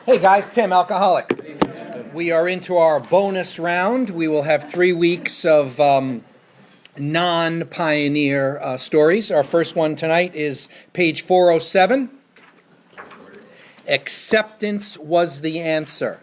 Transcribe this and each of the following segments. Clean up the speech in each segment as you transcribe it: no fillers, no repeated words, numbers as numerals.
Hey guys, Tim, alcoholic. We are into our bonus round. We will have 3 weeks of non-pioneer stories. Our first one tonight is page 407. Acceptance was the answer.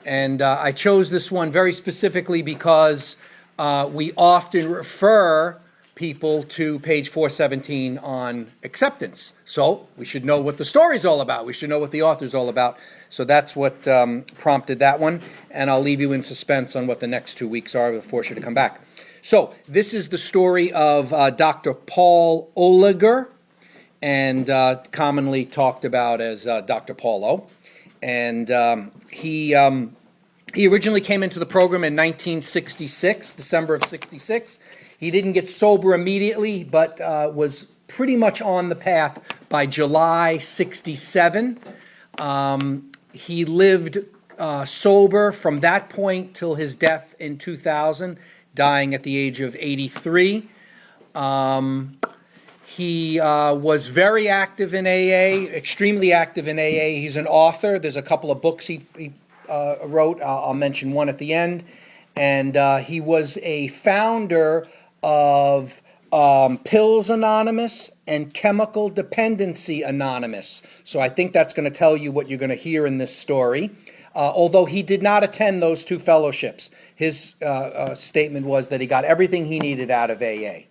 And I chose this one very specifically because we often refer people to page 417 on acceptance. So we should know what the story's all about. We should know what the author's all about. So that's what prompted that one. And I'll leave you in suspense on what the next 2 weeks are. We'll force you to come back. So this is the story of Dr. Paul Oliger, and commonly talked about as Dr. Paulo. And he originally came into the program in 1966, December of 66. He didn't get sober immediately, but was pretty much on the path by July 67. He lived sober from that point till his death in 2000, dying at the age of 83. He was very active in AA, extremely active in AA. He's an author. There's a couple of books he wrote. I'll mention one at the end. And he was a founder of Pills Anonymous and Chemical Dependency Anonymous. So I think that's going to tell you what you're going to hear in this story. Although he did not attend those two fellowships. His statement was that he got everything he needed out of AA.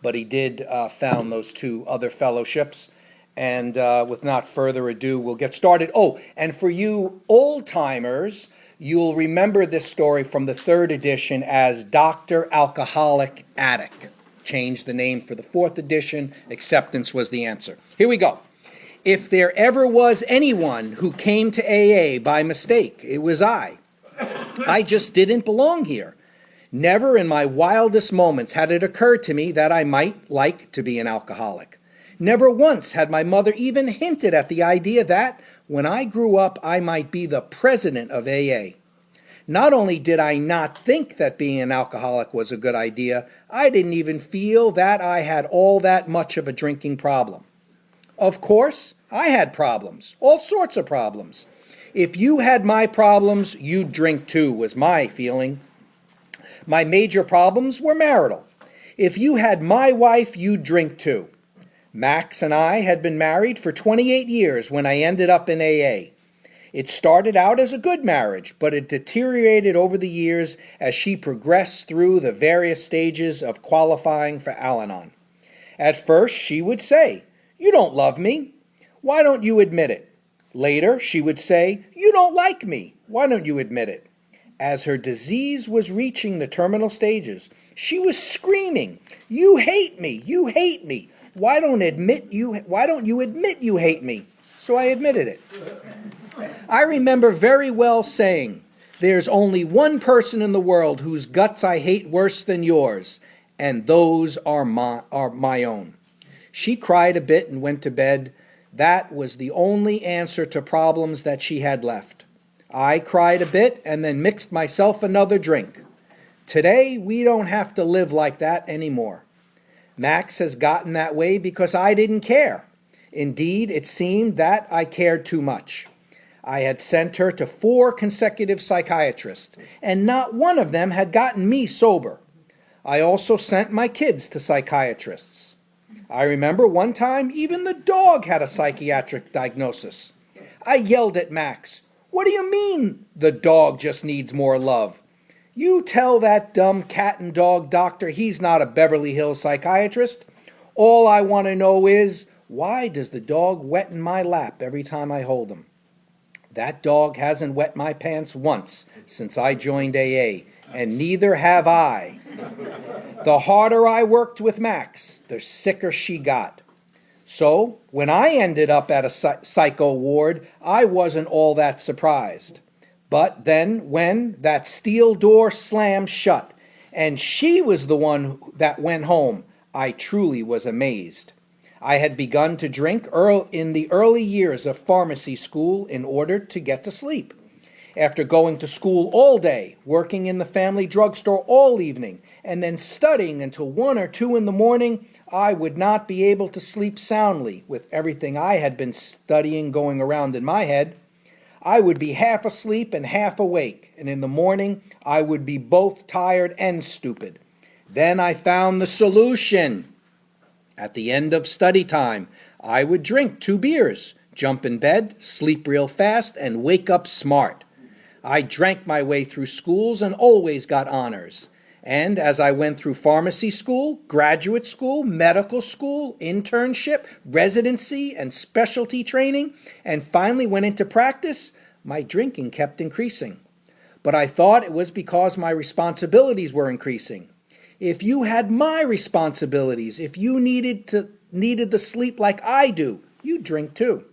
But he did found those two other fellowships. And with not further ado, we'll get started. Oh, and for you old-timers, you'll remember this story from the 3rd edition as Dr. Alcoholic Addict. Changed the name for the 4th edition. Acceptance was the answer. Here we go. If there ever was anyone who came to AA by mistake, it was I. I just didn't belong here. Never in my wildest moments had it occurred to me that I might like to be an alcoholic. Never once had my mother even hinted at the idea that, when I grew up, I might be the president of AA. Not only did I not think that being an alcoholic was a good idea, I didn't even feel that I had all that much of a drinking problem. Of course, I had problems, all sorts of problems. If you had my problems, you'd drink too, was my feeling. My major problems were marital. If you had my wife, you'd drink too. Max and I had been married for 28 years when I ended up in AA. It started out as a good marriage, but it deteriorated over the years as she progressed through the various stages of qualifying for Al-Anon. At first, she would say, "You don't love me. Why don't you admit it?" Later, she would say, "You don't like me. Why don't you admit it?" As her disease was reaching the terminal stages, she was screaming, "You hate me, you hate me. Why don't you admit you hate me?" So I admitted it. I remember very well saying, "There's only one person in the world whose guts I hate worse than yours, and those are my own." She cried a bit and went to bed. That was the only answer to problems that she had left. I cried a bit and then mixed myself another drink. Today, we don't have to live like that anymore. Max has gotten that way because I didn't care. Indeed, it seemed that I cared too much. I had sent her to 4 consecutive psychiatrists, and not one of them had gotten me sober. I also sent my kids to psychiatrists. I remember one time even the dog had a psychiatric diagnosis. I yelled at Max, "What do you mean the dog just needs more love? You tell that dumb cat and dog doctor he's not a Beverly Hills psychiatrist. All I want to know is, why does the dog wet in my lap every time I hold him? That dog hasn't wet my pants once since I joined AA, and neither have I." The harder I worked with Max, the sicker she got. So, when I ended up at a psycho ward, I wasn't all that surprised. But then, when that steel door slammed shut, and she was the one that went home, I truly was amazed. I had begun to drink in the early years of pharmacy school in order to get to sleep. After going to school all day, working in the family drugstore all evening, and then studying until 1 or 2 in the morning, I would not be able to sleep soundly with everything I had been studying going around in my head. I would be half asleep and half awake, and in the morning I would be both tired and stupid. Then I found the solution. At the end of study time, I would drink 2 beers, jump in bed, sleep real fast, and wake up smart. I drank my way through schools and always got honors. And as I went through pharmacy school, graduate school, medical school, internship, residency, and specialty training, and finally went into practice, my drinking kept increasing. But I thought it was because my responsibilities were increasing. If you had my responsibilities, if you needed the sleep like I do, you'd drink too.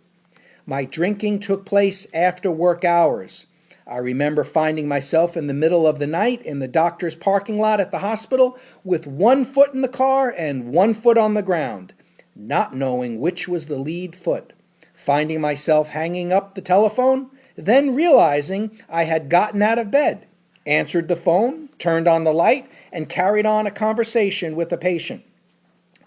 My drinking took place after work hours. I remember finding myself in the middle of the night in the doctor's parking lot at the hospital with 1 foot in the car and 1 foot on the ground, not knowing which was the lead foot. Finding myself hanging up the telephone, then realizing I had gotten out of bed, answered the phone, turned on the light, and carried on a conversation with a patient.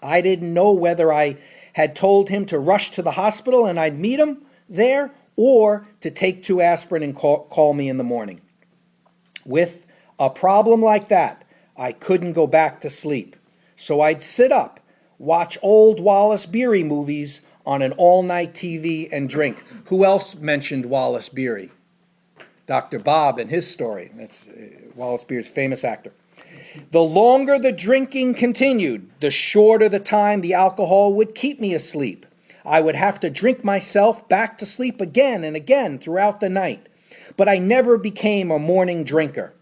I didn't know whether I had told him to rush to the hospital and I'd meet him there, or to take 2 aspirin and call me in the morning. With a problem like that, I couldn't go back to sleep. So I'd sit up, watch old Wallace Beery movies on an all-night TV, and drink. Who else mentioned Wallace Beery? Dr. Bob and his story. That's Wallace Beery's famous actor. The longer the drinking continued, the shorter the time the alcohol would keep me asleep. I would have to drink myself back to sleep again and again throughout the night. But I never became a morning drinker.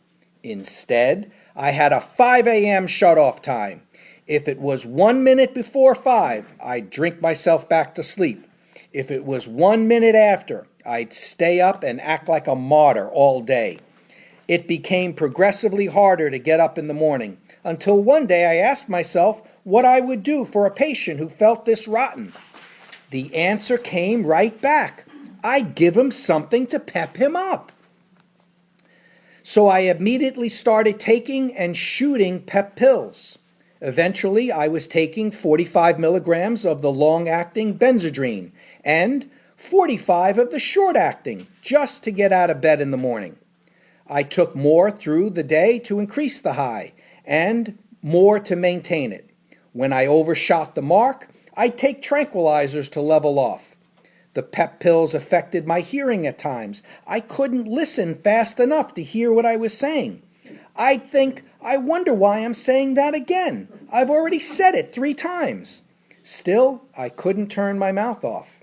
Instead, I had a 5 a.m. shut-off time. If it was 1 minute before 5, I'd drink myself back to sleep. If it was 1 minute after, I'd stay up and act like a martyr all day. It became progressively harder to get up in the morning, until one day I asked myself what I would do for a patient who felt this rotten. The answer came right back. I'd give him something to pep him up. So I immediately started taking and shooting pep pills. Eventually, I was taking 45 milligrams of the long-acting Benzedrine and 45 of the short-acting just to get out of bed in the morning. I took more through the day to increase the high and more to maintain it. When I overshot the mark, I'd take tranquilizers to level off. The pep pills affected my hearing at times. I couldn't listen fast enough to hear what I was saying. I'd think, I wonder why I'm saying that again. I've already said it 3 times. Still, I couldn't turn my mouth off.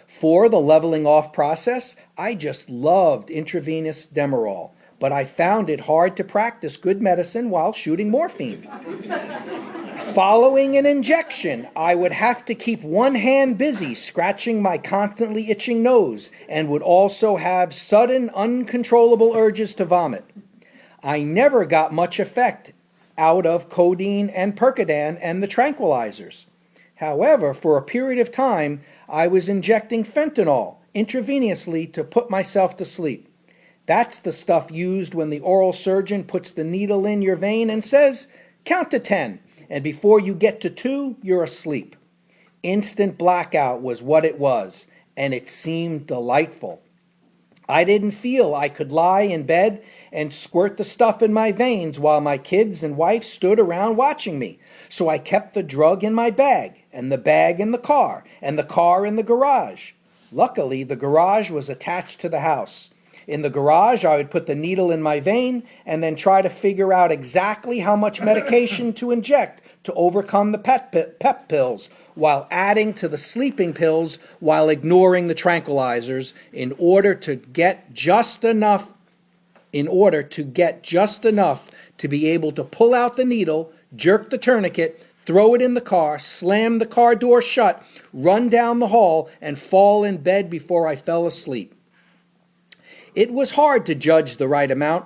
For the leveling off process, I just loved intravenous Demerol, but I found it hard to practice good medicine while shooting morphine. Following an injection, I would have to keep one hand busy scratching my constantly itching nose and would also have sudden, uncontrollable urges to vomit. I never got much effect out of codeine and Percodan and the tranquilizers. However, for a period of time, I was injecting fentanyl intravenously to put myself to sleep. That's the stuff used when the oral surgeon puts the needle in your vein and says, "Count to 10, and before you get to 2, you're asleep." Instant blackout was what it was, and it seemed delightful. I didn't feel I could lie in bed and squirt the stuff in my veins while my kids and wife stood around watching me. So I kept the drug in my bag, and the bag in the car, and the car in the garage. Luckily, the garage was attached to the house. In the garage, I would put the needle in my vein and then try to figure out exactly how much medication to inject to overcome the pep pills, while adding to the sleeping pills while ignoring the tranquilizers in order to get just enough to be able to pull out the needle, jerk the tourniquet, throw it in the car, slam the car door shut, run down the hall, and fall in bed before I fell asleep. It was hard to judge the right amount.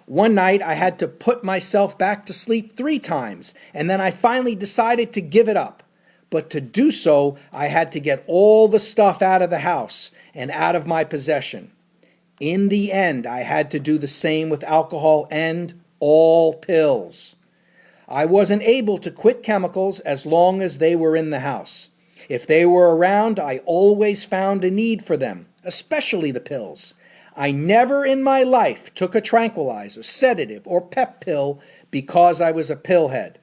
One night I had to put myself back to sleep 3 times, and then I finally decided to give it up. But to do so, I had to get all the stuff out of the house and out of my possession. In the end, I had to do the same with alcohol and all pills. I wasn't able to quit chemicals as long as they were in the house. If they were around, I always found a need for them. especially the pills. I never in my life took a tranquilizer, sedative, or pep pill because I was a pillhead.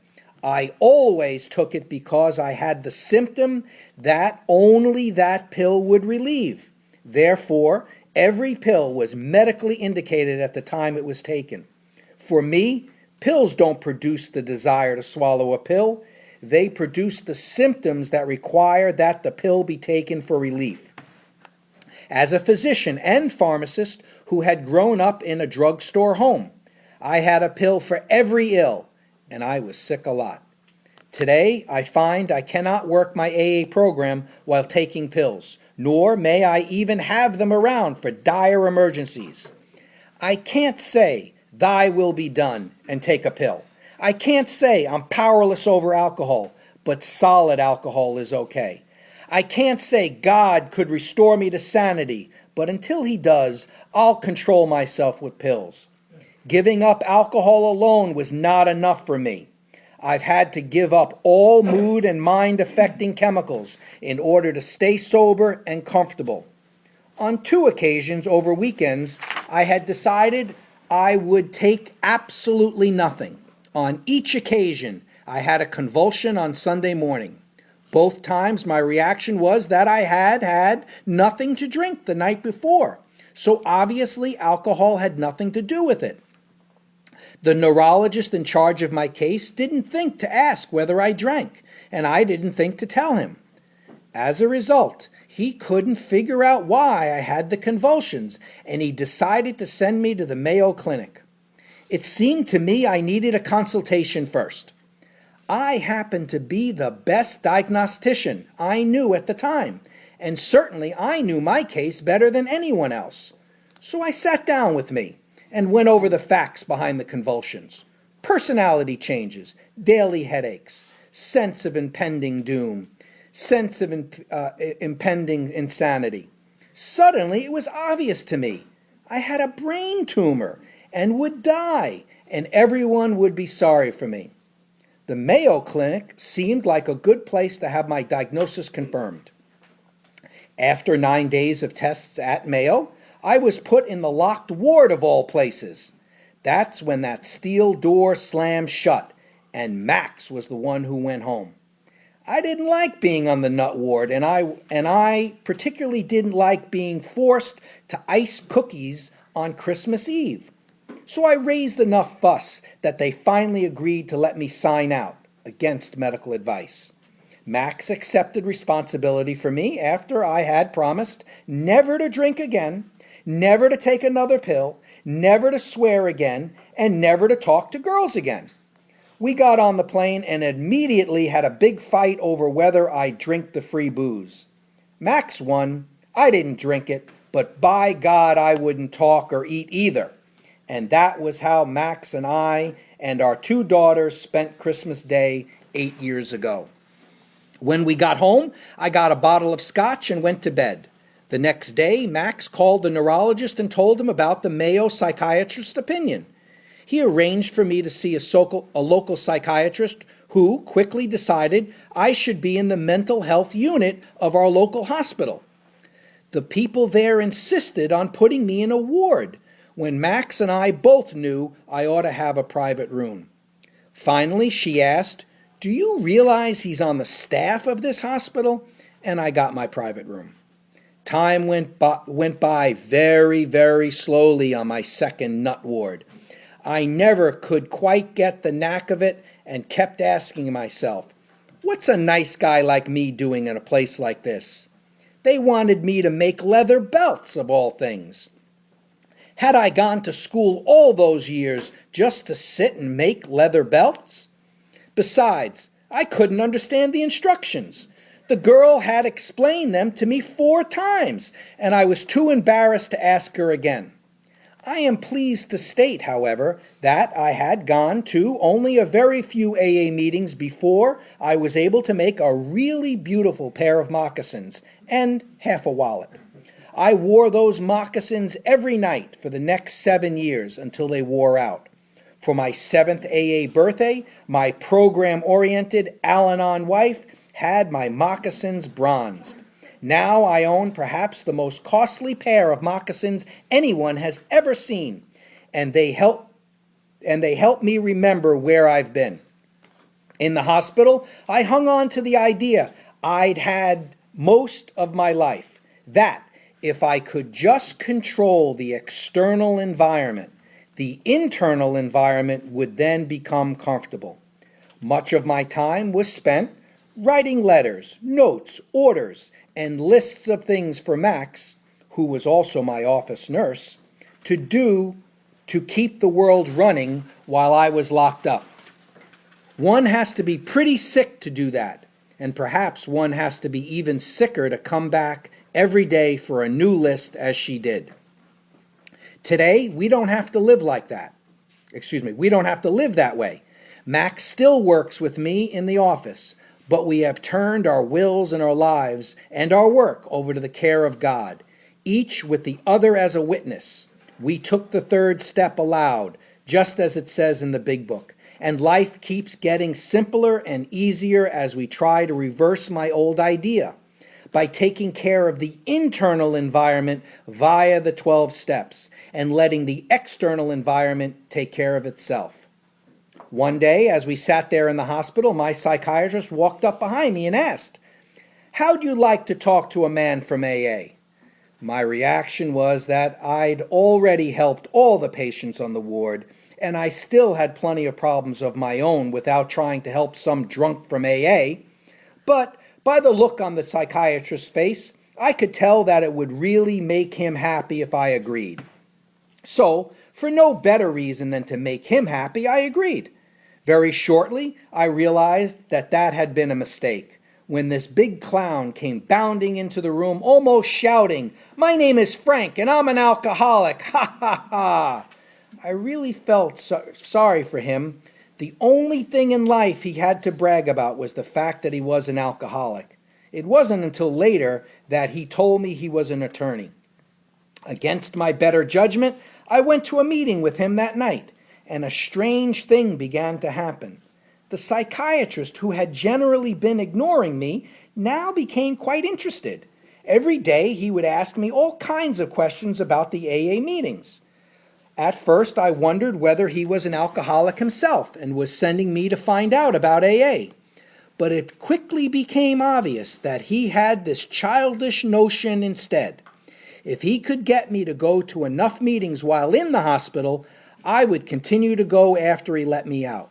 I always took it because I had the symptom that only that pill would relieve. Therefore, every pill was medically indicated at the time it was taken. For me, pills don't produce the desire to swallow a pill. They produce the symptoms that require that the pill be taken for relief. As a physician and pharmacist who had grown up in a drugstore home, I had a pill for every ill, and I was sick a lot. Today, I find I cannot work my AA program while taking pills, nor may I even have them around for dire emergencies. I can't say, "Thy will be done," and take a pill. I can't say I'm powerless over alcohol, but solid alcohol is okay. I can't say God could restore me to sanity, but until He does, I'll control myself with pills. Giving up alcohol alone was not enough for me. I've had to give up all mood and mind affecting chemicals in order to stay sober and comfortable. On 2 occasions over weekends, I had decided I would take absolutely nothing. On each occasion, I had a convulsion on Sunday morning. Both times my reaction was that I had had nothing to drink the night before, so obviously alcohol had nothing to do with it. The neurologist in charge of my case didn't think to ask whether I drank, and I didn't think to tell him. As a result, he couldn't figure out why I had the convulsions, and he decided to send me to the Mayo Clinic. It seemed to me I needed a consultation first. I happened to be the best diagnostician I knew at the time, and certainly I knew my case better than anyone else. So I sat down with me and went over the facts behind the convulsions. Personality changes, daily headaches, sense of impending doom, sense of impending insanity. Suddenly it was obvious to me. I had a brain tumor and would die, and everyone would be sorry for me. The Mayo Clinic seemed like a good place to have my diagnosis confirmed. After 9 days of tests at Mayo, I was put in the locked ward of all places. That's when that steel door slammed shut, and Max was the one who went home. I didn't like being on the nut ward, and I particularly didn't like being forced to ice cookies on Christmas Eve. So I raised enough fuss that they finally agreed to let me sign out against medical advice. Max accepted responsibility for me after I had promised never to drink again, never to take another pill, never to swear again, and never to talk to girls again. We got on the plane and immediately had a big fight over whether I'd drink the free booze. Max won. I didn't drink it, but by God I wouldn't talk or eat either. And that was how Max and I and our 2 daughters spent Christmas Day 8 years ago. When we got home, I got a bottle of scotch and went to bed. The next day, Max called the neurologist and told him about the Mayo psychiatrist's opinion. He arranged for me to see a local psychiatrist who quickly decided I should be in the mental health unit of our local hospital. The people there insisted on putting me in a ward, when Max and I both knew I ought to have a private room. Finally, she asked, "Do you realize he's on the staff of this hospital?" And I got my private room. Time went by very, very slowly on my second nut ward. I never could quite get the knack of it and kept asking myself, what's a nice guy like me doing in a place like this? They wanted me to make leather belts, of all things. Had I gone to school all those years just to sit and make leather belts? Besides, I couldn't understand the instructions. The girl had explained them to me 4 times, and I was too embarrassed to ask her again. I am pleased to state, however, that I had gone to only a very few AA meetings before I was able to make a really beautiful pair of moccasins and half a wallet. I wore those moccasins every night for the next 7 years until they wore out. For my 7th AA birthday, my program-oriented Al-Anon wife had my moccasins bronzed. Now I own perhaps the most costly pair of moccasins anyone has ever seen, and they help me remember where I've been. In the hospital, I hung on to the idea I'd had most of my life, that if I could just control the external environment, the internal environment would then become comfortable. Much of my time was spent writing letters, notes, orders, and lists of things for Max, who was also my office nurse, to do to keep the world running while I was locked up. One has to be pretty sick to do that, and perhaps one has to be even sicker to come back every day for a new list as she did. Today, we don't have to live like that. We don't have to live that way. Max still works with me in the office, but we have turned our wills and our lives and our work over to the care of God, each with the other as a witness. We took the third step aloud, just as it says in the big book, and life keeps getting simpler and easier as we try to reverse my old idea by taking care of the internal environment via the 12 steps and letting the external environment take care of itself. One day, as we sat there in the hospital, my psychiatrist walked up behind me and asked, "How'd you like to talk to a man from AA?" My reaction was that I'd already helped all the patients on the ward, and I still had plenty of problems of my own without trying to help some drunk from AA. But by the look on the psychiatrist's face, I could tell that it would really make him happy if I agreed. So, for no better reason than to make him happy, I agreed. Very shortly, I realized that that had been a mistake, when this big clown came bounding into the room, almost shouting, "My name is Frank, and I'm an alcoholic, ha ha ha!" I really felt sorry for him. The only thing in life he had to brag about was the fact that he was an alcoholic. It wasn't until later that he told me he was an attorney. Against my better judgment, I went to a meeting with him that night, and a strange thing began to happen. The psychiatrist, who had generally been ignoring me, now became quite interested. Every day he would ask me all kinds of questions about the AA meetings. At first, I wondered whether he was an alcoholic himself and was sending me to find out about AA. But it quickly became obvious that he had this childish notion instead. If he could get me to go to enough meetings while in the hospital, I would continue to go after he let me out.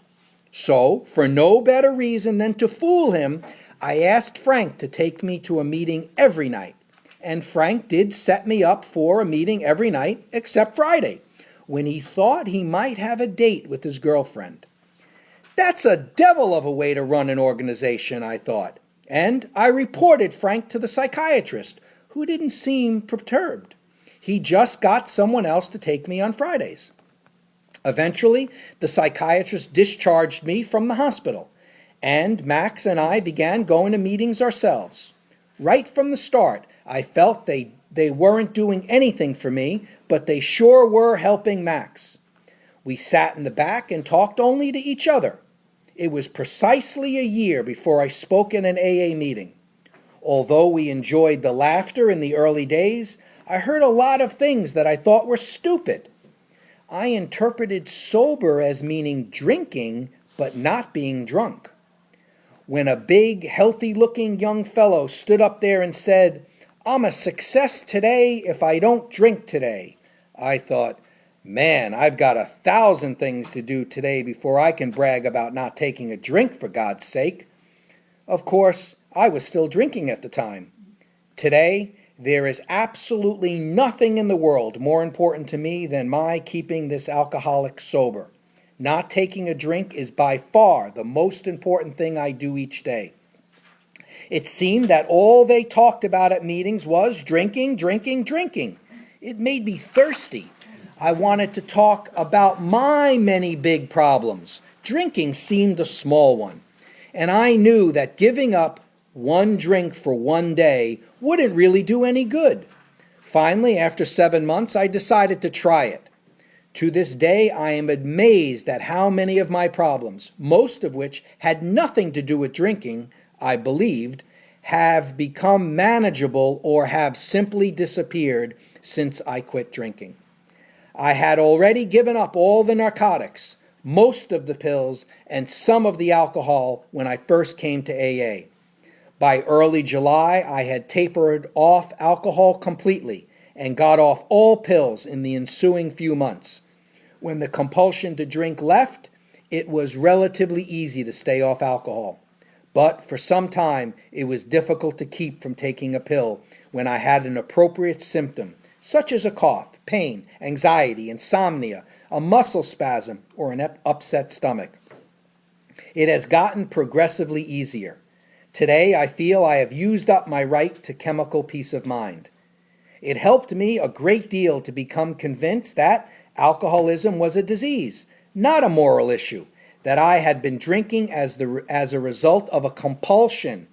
So, for no better reason than to fool him, I asked Frank to take me to a meeting every night. And Frank did set me up for a meeting every night except Friday, when he thought he might have a date with his girlfriend. That's a devil of a way to run an organization, I thought. And I reported Frank to the psychiatrist, who didn't seem perturbed. He just got someone else to take me on Fridays. Eventually, the psychiatrist discharged me from the hospital, and Max and I began going to meetings ourselves. Right from the start, I felt they weren't doing anything for me, but they sure were helping Max. We sat in the back and talked only to each other. It was precisely a year before I spoke in an AA meeting. Although we enjoyed the laughter in the early days, I heard a lot of things that I thought were stupid. I interpreted sober as meaning drinking, but not being drunk. When a big, healthy-looking young fellow stood up there and said, "I'm a success today if I don't drink today," I thought, man, I've got 1,000 things to do today before I can brag about not taking a drink, for God's sake. Of course, I was still drinking at the time. Today, there is absolutely nothing in the world more important to me than my keeping this alcoholic sober. Not taking a drink is by far the most important thing I do each day. It seemed that all they talked about at meetings was drinking, drinking, drinking. It made me thirsty. I wanted to talk about my many big problems. Drinking seemed a small one. And I knew that giving up one drink for one day wouldn't really do any good. Finally, after 7 months, I decided to try it. To this day, I am amazed at how many of my problems, most of which had nothing to do with drinking, I believed, have become manageable or have simply disappeared since I quit drinking. I had already given up all the narcotics, most of the pills, and some of the alcohol when I first came to AA. By early July, I had tapered off alcohol completely and got off all pills in the ensuing few months. When the compulsion to drink left, it was relatively easy to stay off alcohol. But for some time, it was difficult to keep from taking a pill when I had an appropriate symptom, such as a cough, pain, anxiety, insomnia, a muscle spasm, or an upset stomach. It has gotten progressively easier. Today, I feel I have used up my right to chemical peace of mind. It helped me a great deal to become convinced that alcoholism was a disease, not a moral issue, that I had been drinking as a result of a compulsion,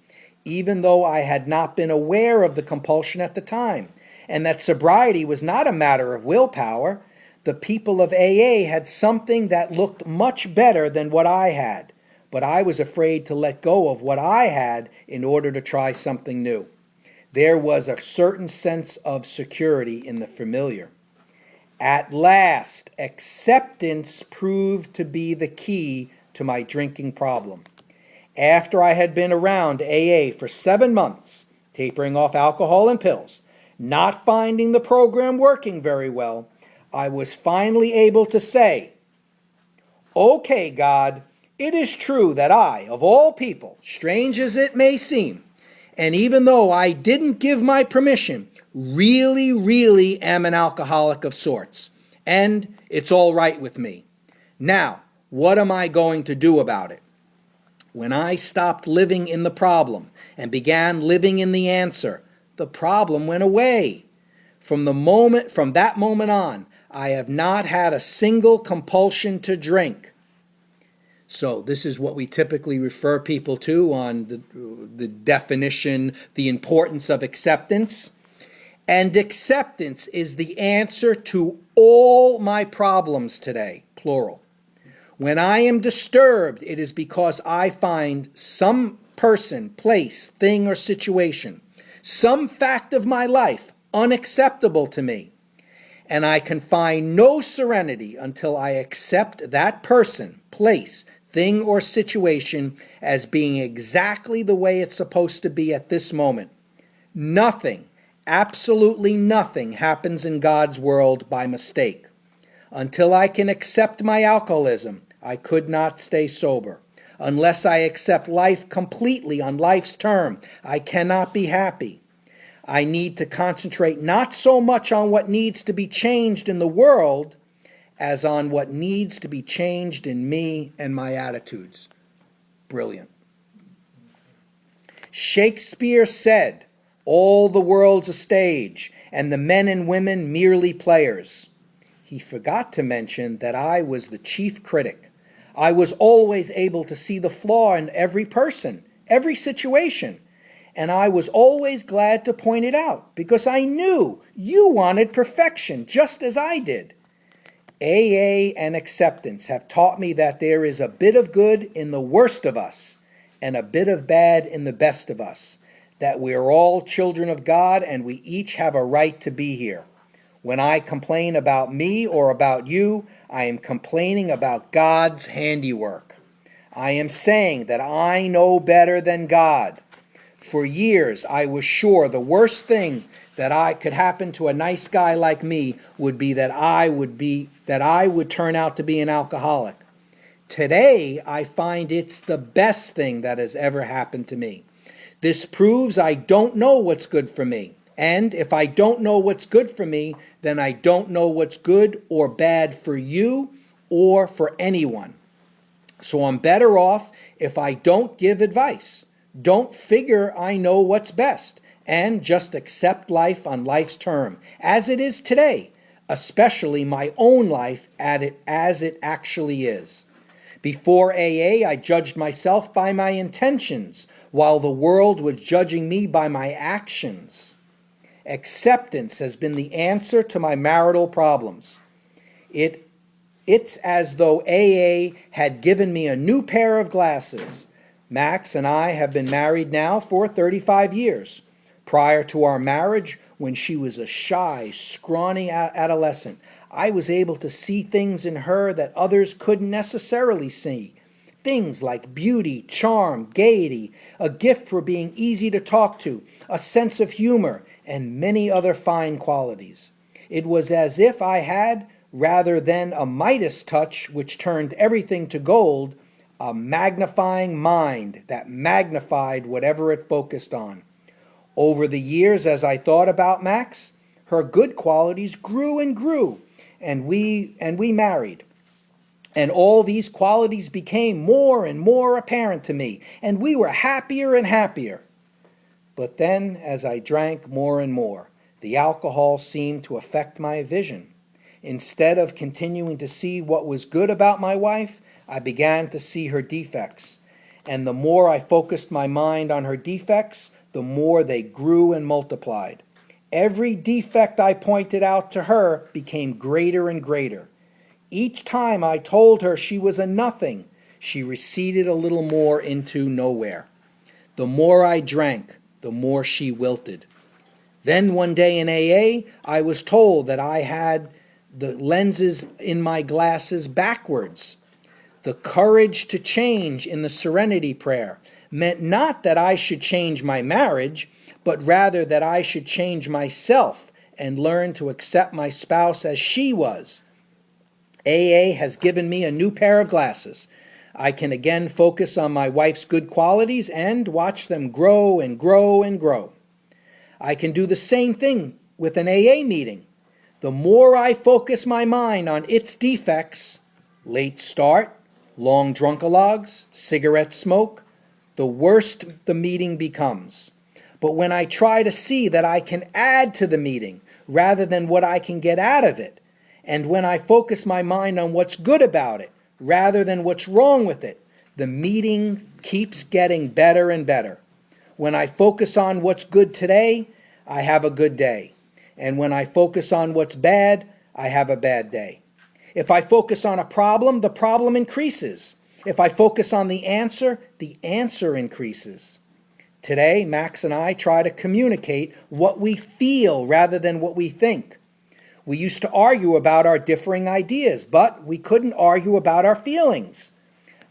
even though I had not been aware of the compulsion at the time, and that sobriety was not a matter of willpower. The people of AA had something that looked much better than what I had, but I was afraid to let go of what I had in order to try something new. There was a certain sense of security in the familiar. At last, acceptance proved to be the key to my drinking problem. After I had been around AA for 7 months, tapering off alcohol and pills, not finding the program working very well, I was finally able to say, "Okay, God, it is true that I, of all people, strange as it may seem, and even though I didn't give my permission, really am an alcoholic of sorts. And it's all right with me. Now, what am I going to do about it?" When I stopped living in the problem and began living in the answer, the problem went away. From that moment on, I have not had a single compulsion to drink. So this is what we typically refer people to on the definition, the importance of acceptance. And acceptance is the answer to all my problems today, plural. When I am disturbed, it is because I find some person, place, thing, or situation, some fact of my life unacceptable to me. And I can find no serenity until I accept that person, place, thing, or situation as being exactly the way it's supposed to be at this moment. Nothing, absolutely nothing happens in God's world by mistake. Until I can accept my alcoholism, I could not stay sober. Unless I accept life completely on life's term, I cannot be happy. I need to concentrate not so much on what needs to be changed in the world as on what needs to be changed in me and my attitudes. Brilliant. Shakespeare said, "All the world's a stage, and the men and women merely players." He forgot to mention that I was the chief critic. I was always able to see the flaw in every person, every situation, and I was always glad to point it out because I knew you wanted perfection just as I did. AA and acceptance have taught me that there is a bit of good in the worst of us and a bit of bad in the best of us, that we are all children of God and we each have a right to be here. When I complain about me or about you, I am complaining about God's handiwork. I am saying that I know better than God. For years, I was sure the worst thing that could happen to a nice guy like me would be that I would turn out to be an alcoholic. Today, I find it's the best thing that has ever happened to me. This proves I don't know what's good for me. And if I don't know what's good for me, then I don't know what's good or bad for you or for anyone. So I'm better off if I don't give advice, don't figure I know what's best, and just accept life on life's term, as it is today, especially my own life as it actually is. Before AA, I judged myself by my intentions, while the world was judging me by my actions. Acceptance has been the answer to my marital problems. It's as though AA had given me a new pair of glasses, Max and I have been married now for 35 years. Prior to our marriage, when she was a shy, scrawny adolescent, I was able to see things in her that others couldn't necessarily see. Things like beauty, charm, gaiety, a gift for being easy to talk to, a sense of humor, and many other fine qualities. It was as if I had, rather than a Midas touch which turned everything to gold, a magnifying mind that magnified whatever it focused on. Over the years, as I thought about Max, her good qualities grew and grew, and we married. And all these qualities became more and more apparent to me, and we were happier and happier. But then, as I drank more and more, the alcohol seemed to affect my vision. Instead of continuing to see what was good about my wife, I began to see her defects. And the more I focused my mind on her defects, the more they grew and multiplied. Every defect I pointed out to her became greater and greater. Each time I told her she was a nothing, she receded a little more into nowhere. The more I drank, the more she wilted. Then one day in AA, I was told that I had the lenses in my glasses backwards. The courage to change in the Serenity prayer meant not that I should change my marriage, but rather that I should change myself and learn to accept my spouse as she was. AA has given me a new pair of glasses. I can again focus on my wife's good qualities and watch them grow and grow and grow. I can do the same thing with an AA meeting. The more I focus my mind on its defects, late start, long drunkalogs, cigarette smoke, the worse the meeting becomes. But when I try to see that I can add to the meeting rather than what I can get out of it, and when I focus my mind on what's good about it rather than what's wrong with it, the meeting keeps getting better and better. When I focus on what's good today, I have a good day. And when I focus on what's bad, I have a bad day. If I focus on a problem, the problem increases. If I focus on the answer increases. Today, Max and I try to communicate what we feel rather than what we think. We used to argue about our differing ideas, but we couldn't argue about our feelings.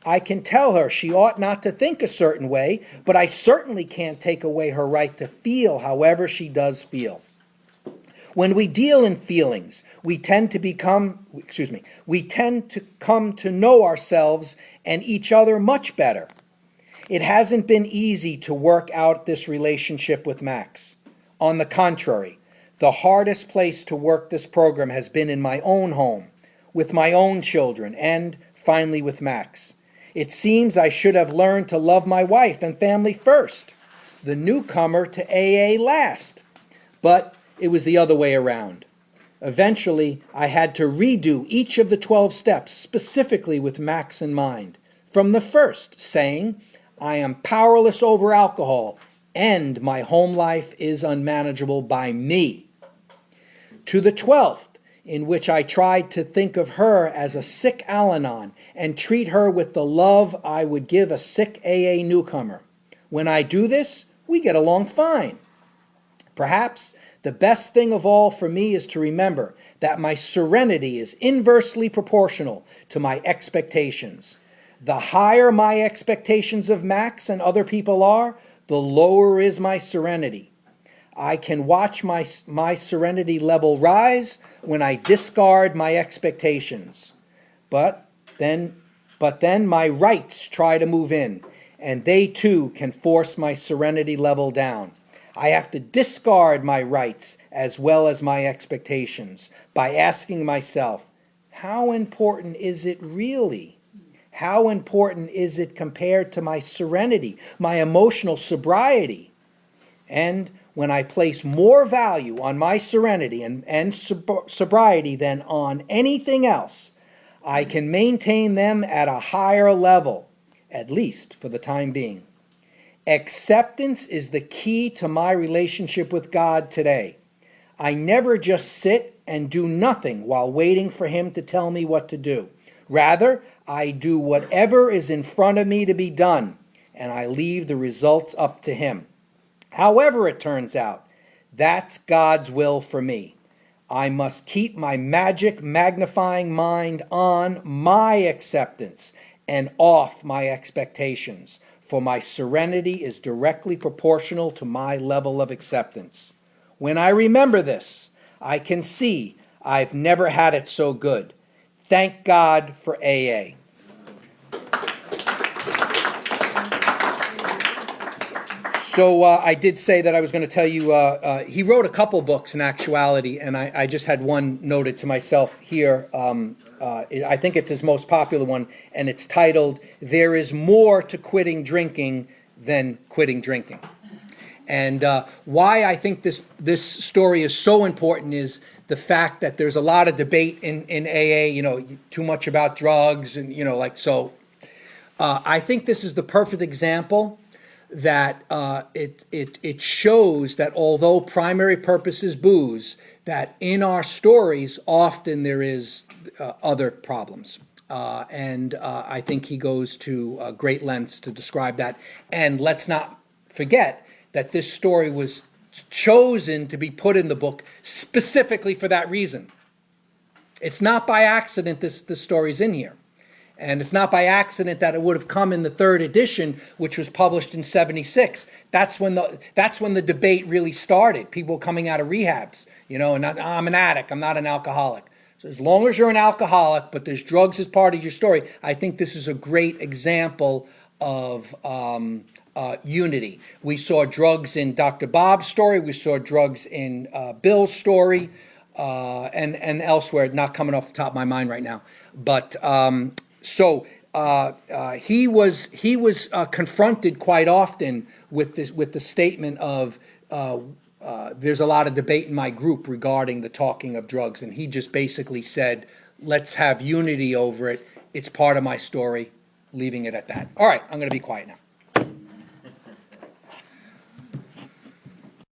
I can tell her she ought not to think a certain way, but I certainly can't take away her right to feel however she does feel. When we deal in feelings, we tend to come to know ourselves and each other much better. It hasn't been easy to work out this relationship with Max. On the contrary, the hardest place to work this program has been in my own home, with my own children, and finally with Max. It seems I should have learned to love my wife and family first, the newcomer to AA last. But it was the other way around. Eventually, I had to redo each of the 12 steps specifically with Max in mind. From the first, saying, I am powerless over alcohol, and my home life is unmanageable by me. To the 12th, in which I tried to think of her as a sick Al-Anon and treat her with the love I would give a sick AA newcomer. When I do this, we get along fine. Perhaps the best thing of all for me is to remember that my serenity is inversely proportional to my expectations. The higher my expectations of Max and other people are, the lower is my serenity. I can watch my serenity level rise when I discard my expectations. But then my rights try to move in, and they too can force my serenity level down. I have to discard my rights as well as my expectations by asking myself, how important is it really? How important is it compared to my serenity, my emotional sobriety? And when I place more value on my serenity and sobriety than on anything else, I can maintain them at a higher level, at least for the time being. Acceptance is the key to my relationship with God today. I never just sit and do nothing while waiting for Him to tell me what to do. Rather, I do whatever is in front of me to be done, and I leave the results up to Him. However it turns out, that's God's will for me. I must keep my magic magnifying mind on my acceptance and off my expectations, for my serenity is directly proportional to my level of acceptance. When I remember this, I can see I've never had it so good. Thank God for AA. So I did say that I was going to tell you, he wrote a couple books in actuality, and I just had one noted to myself here. I think it's his most popular one, and it's titled, There is More to Quitting Drinking Than Quitting Drinking. And why I think this story is so important is the fact that there's a lot of debate in AA, too much about drugs, and, so I think this is the perfect example that it shows that although primary purpose is booze, that in our stories often there is other problems. And I think he goes to great lengths to describe that. And let's not forget that this story was chosen to be put in the book specifically for that reason. It's not by accident this story's in here. And it's not by accident that it would have come in the third edition, which was published in '76. That's when the debate really started. People coming out of rehabs, and I'm an addict, I'm not an alcoholic. So as long as you're an alcoholic, but there's drugs as part of your story, I think this is a great example of unity. We saw drugs in Dr. Bob's story. We saw drugs in Bill's story, and elsewhere. Not coming off the top of my mind right now, but. So he was confronted quite often with the statement of there's a lot of debate in my group regarding the talking of drugs, and he just basically said, let's have unity over it. It's part of my story, leaving it at that. All right, I'm going to be quiet now.